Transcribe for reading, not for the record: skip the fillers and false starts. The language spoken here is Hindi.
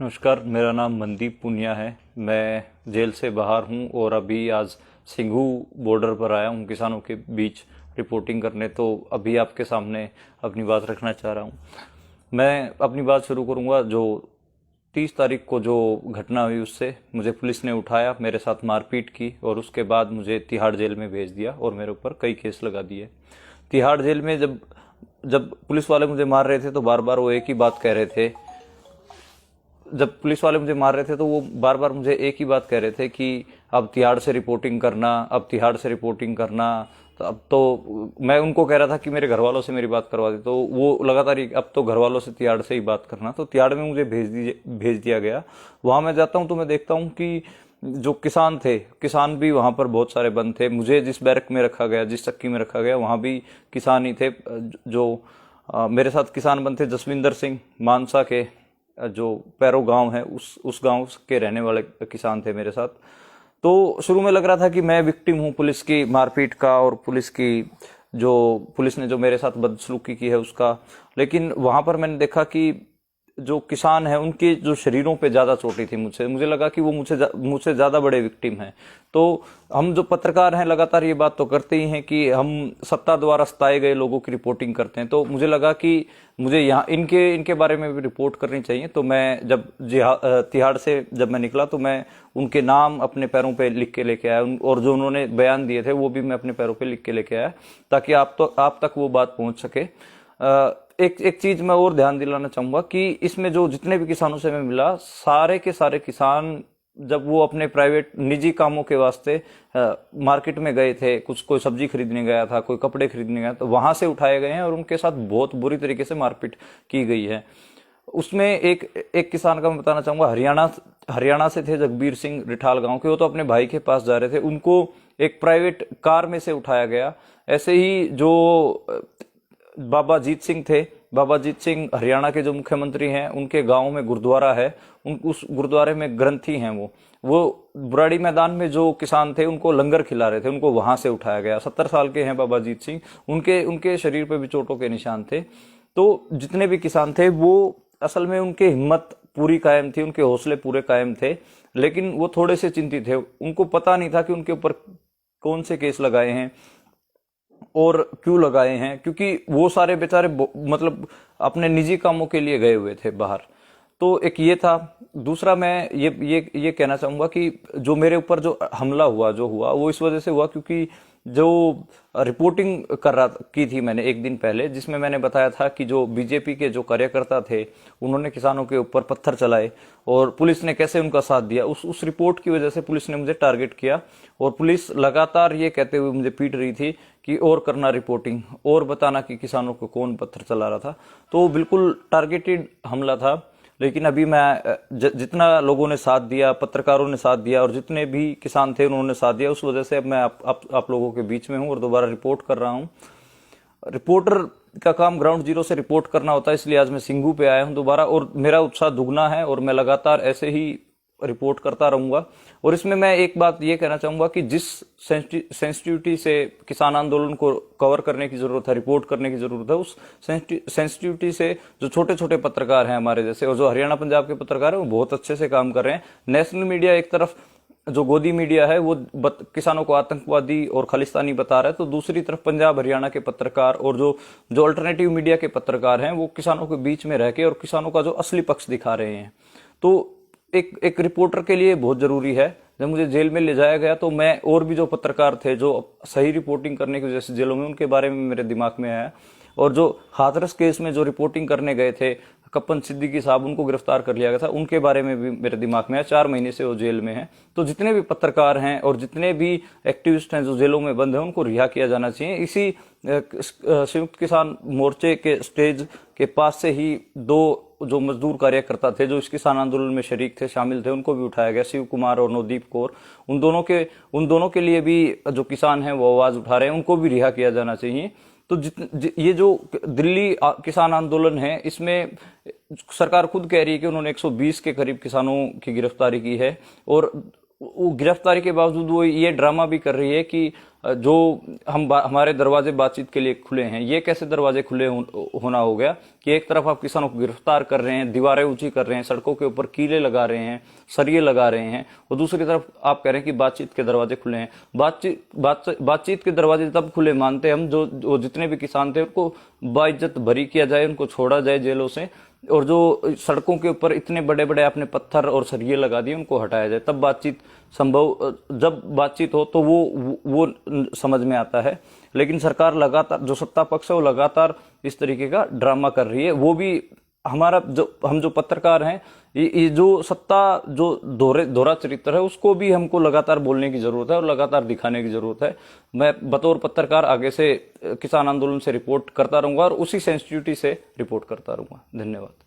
नमस्कार, मेरा नाम मनदीप पुनिया है। मैं जेल से बाहर हूं और अभी आज सिंघू बॉर्डर पर आया हूं किसानों के बीच रिपोर्टिंग करने। तो अभी आपके सामने अपनी बात रखना चाह रहा हूं। मैं अपनी बात शुरू करूंगा जो 30 तारीख को जो घटना हुई उससे। मुझे पुलिस ने उठाया, मेरे साथ मारपीट की और उसके बाद मुझे तिहाड़ जेल में भेज दिया और मेरे ऊपर कई केस लगा दिए। तिहाड़ जेल में जब जब पुलिस वाले मुझे मार रहे थे तो बार बार वो एक ही बात कह रहे थे। जब पुलिस वाले मुझे मार रहे थे तो वो बार बार मुझे एक ही बात कह रहे थे कि अब तिहाड़ से रिपोर्टिंग करना, अब तिहाड़ से रिपोर्टिंग करना। तो अब तो मैं उनको कह रहा था कि मेरे घर वालों से मेरी बात करवा दे, तो वो लगातार अब तो घर वालों से तिहाड़ से ही बात करना। तो तिहाड़ में मुझे भेज दिया गया। वहां मैं जाता हूं तो मैं देखता हूं कि जो किसान थे, किसान भी वहां पर बहुत सारे बंद थे। मुझे जिस बैरक में रखा गया, जिस चक्की में रखा गया, वहां भी किसान ही थे। जो मेरे साथ किसान बंद थे जसविंदर सिंह, मानसा के जो पैरो गांव है उस गांव के रहने वाले किसान थे मेरे साथ। तो शुरू में लग रहा था कि मैं विक्टिम हूं पुलिस की मारपीट का और पुलिस ने जो मेरे साथ बदसलूकी की है उसका। लेकिन वहां पर मैंने देखा कि जो किसान है उनके जो शरीरों पे ज्यादा चोटें थी। मुझे लगा कि वो मुझसे ज्यादा बड़े विक्टिम हैं। तो हम जो पत्रकार हैं लगातार ये बात तो करते ही हैं कि हम सत्ता द्वारा सताए गए लोगों की रिपोर्टिंग करते हैं। तो मुझे लगा कि मुझे यहाँ इनके बारे में भी रिपोर्ट करनी चाहिए। तो मैं जब तिहाड़ से जब मैं निकला तो मैं उनके नाम अपने पैरों पे लिख के लेके आया और जो उन्होंने बयान दिए थे वो भी मैं अपने पैरों पे लिख के लेके आया, ताकि आप तक वो बात पहुंच सके। एक चीज मैं और ध्यान दिलाना चाहूंगा कि इसमें जो जितने भी किसानों से मैं मिला, सारे के सारे किसान जब वो अपने प्राइवेट निजी कामों के वास्ते मार्केट में गए थे, कोई सब्जी खरीदने गया था, कोई कपड़े खरीदने गया, तो वहां से उठाए गए हैं और उनके साथ बहुत बुरी तरीके से मारपीट की गई है। उसमें एक किसान का मैं बताना चाहूंगा, हरियाणा से थे, जगबीर सिंह रिठाल गांव के। वो तो अपने भाई के पास जा रहे थे, उनको एक प्राइवेट कार में से उठाया गया। ऐसे ही जो बाबा जीत सिंह थे, बाबा जीत सिंह हरियाणा के जो मुख्यमंत्री हैं, उनके गांव में गुरुद्वारा है। उस गुरुद्वारे में ग्रंथी हैं। वो बुराड़ी मैदान में जो किसान थे उनको लंगर खिला रहे थे, उनको वहां से उठाया गया। 70 साल के हैं बाबा जीत सिंह। उनके शरीर पे भी चोटों के निशान थे। तो जितने भी किसान थे वो असल में उनकी हिम्मत पूरी कायम थी, उनके हौसले पूरे कायम थे। लेकिन वो थोड़े से चिंतित थे। उनको पता नहीं था कि उनके ऊपर कौन से केस लगाए हैं और क्यों लगाए हैं, क्योंकि वो सारे बेचारे मतलब अपने निजी कामों के लिए गए हुए थे बाहर। तो एक ये था। दूसरा मैं ये कहना चाहूंगा कि जो मेरे ऊपर जो हमला हुआ वो इस वजह से हुआ क्योंकि जो रिपोर्टिंग की थी मैंने एक दिन पहले, जिसमें मैंने बताया था कि जो बीजेपी के जो कार्यकर्ता थे उन्होंने किसानों के ऊपर पत्थर चलाए और पुलिस ने कैसे उनका साथ दिया। उस रिपोर्ट की वजह से पुलिस ने मुझे टारगेट किया और पुलिस लगातार ये कहते हुए मुझे पीट रही थी कि और करना रिपोर्टिंग, और बताना कि किसानों को कौन पत्थर चला रहा था। तो बिल्कुल टारगेटेड हमला था। लेकिन अभी मैं जितना लोगों ने साथ दिया, पत्रकारों ने साथ दिया और जितने भी किसान थे उन्होंने साथ दिया, उस वजह से अब मैं आप लोगों के बीच में हूं और दोबारा रिपोर्ट कर रहा हूं। रिपोर्टर का काम ग्राउंड जीरो से रिपोर्ट करना होता है, इसलिए आज मैं सिंघू पे आया हूं दोबारा और मेरा उत्साह दुगना है और मैं लगातार ऐसे ही रिपोर्ट करता रहूंगा। और इसमें मैं एक बात ये कहना चाहूंगा कि जिस सेंसिटिविटी से किसान आंदोलन को कवर करने की जरूरत है, रिपोर्ट करने की जरूरत है, उस सेंसिटिविटी से जो छोटे छोटे पत्रकार हैं हमारे जैसे और जो हरियाणा पंजाब के पत्रकार हैं वो बहुत अच्छे से काम कर रहे हैं। नेशनल मीडिया एक तरफ, जो गोदी मीडिया है वो किसानों को आतंकवादी और खालिस्तानी बता रहा है, तो दूसरी तरफ पंजाब हरियाणा के पत्रकार और जो अल्टरनेटिव मीडिया के पत्रकार हैं वो किसानों के बीच में रह के और किसानों का जो असली पक्ष दिखा रहे हैं। तो एक रिपोर्टर के लिए बहुत जरूरी है। जब मुझे जेल में ले जाया गया तो मैं और भी जो पत्रकार थे जो सही रिपोर्टिंग करने की वजह से जेलों में, उनके बारे में मेरे दिमाग में आया। और जो हाथरस केस में जो रिपोर्टिंग करने गए थे कप्पन सिद्दीकी साहब, उनको गिरफ्तार कर लिया गया था, उनके बारे में भी मेरे दिमाग में आया। 4 महीने से वो जेल में है। तो जितने भी पत्रकार हैं और जितने भी एक्टिविस्ट हैं जो जेलों में बंद हैं उनको रिहा किया जाना चाहिए। इसी संयुक्त किसान मोर्चे के स्टेज के पास से ही 2 जो मजदूर कार्यकर्ता थे जो इस किसान आंदोलन में शरीक थे, शामिल थे, उनको भी उठाया गया, शिव कुमार और नवदीप कौर। उन दोनों के लिए भी जो किसान हैं वो आवाज उठा रहे हैं, उनको भी रिहा किया जाना चाहिए। तो ये जो दिल्ली किसान आंदोलन है, इसमें सरकार खुद कह रही है कि उन्होंने 120 के करीब किसानों की गिरफ्तारी की है और वो गिरफ्तारी के बावजूद वो ये ड्रामा भी कर रही है कि जो हमारे दरवाजे बातचीत के लिए खुले हैं, ये कैसे दरवाजे खुले होना हो गया कि एक तरफ आप किसानों को गिरफ्तार कर रहे हैं, दीवारें ऊंची कर रहे हैं, सड़कों के ऊपर कीले लगा रहे हैं, सरिये लगा रहे हैं, और दूसरी तरफ आप कह रहे हैं कि बातचीत के दरवाजे खुले हैं। बातचीत के दरवाजे तब खुले मानते हम जो जितने भी किसान थे उनको बाइज्जत बरी किया जाए, उनको छोड़ा जाए जेलों से, और जो सड़कों के ऊपर इतने बड़े बड़े आपने पत्थर और सरिये लगा दिए उनको हटाया जाए, तब बातचीत संभव, जब बातचीत हो तो वो समझ में आता है। लेकिन सरकार लगातार, जो सत्ता पक्ष है वो लगातार इस तरीके का ड्रामा कर रही है। वो भी हमारा हम जो पत्रकार हैं, ये जो सत्ता जो दोहरा चरित्र है उसको भी हमको लगातार बोलने की जरूरत है और लगातार दिखाने की जरूरत है। मैं बतौर पत्रकार आगे से किसान आंदोलन से रिपोर्ट करता रहूंगा और उसी सेंसिटिविटी से रिपोर्ट करता रहूंगा। धन्यवाद।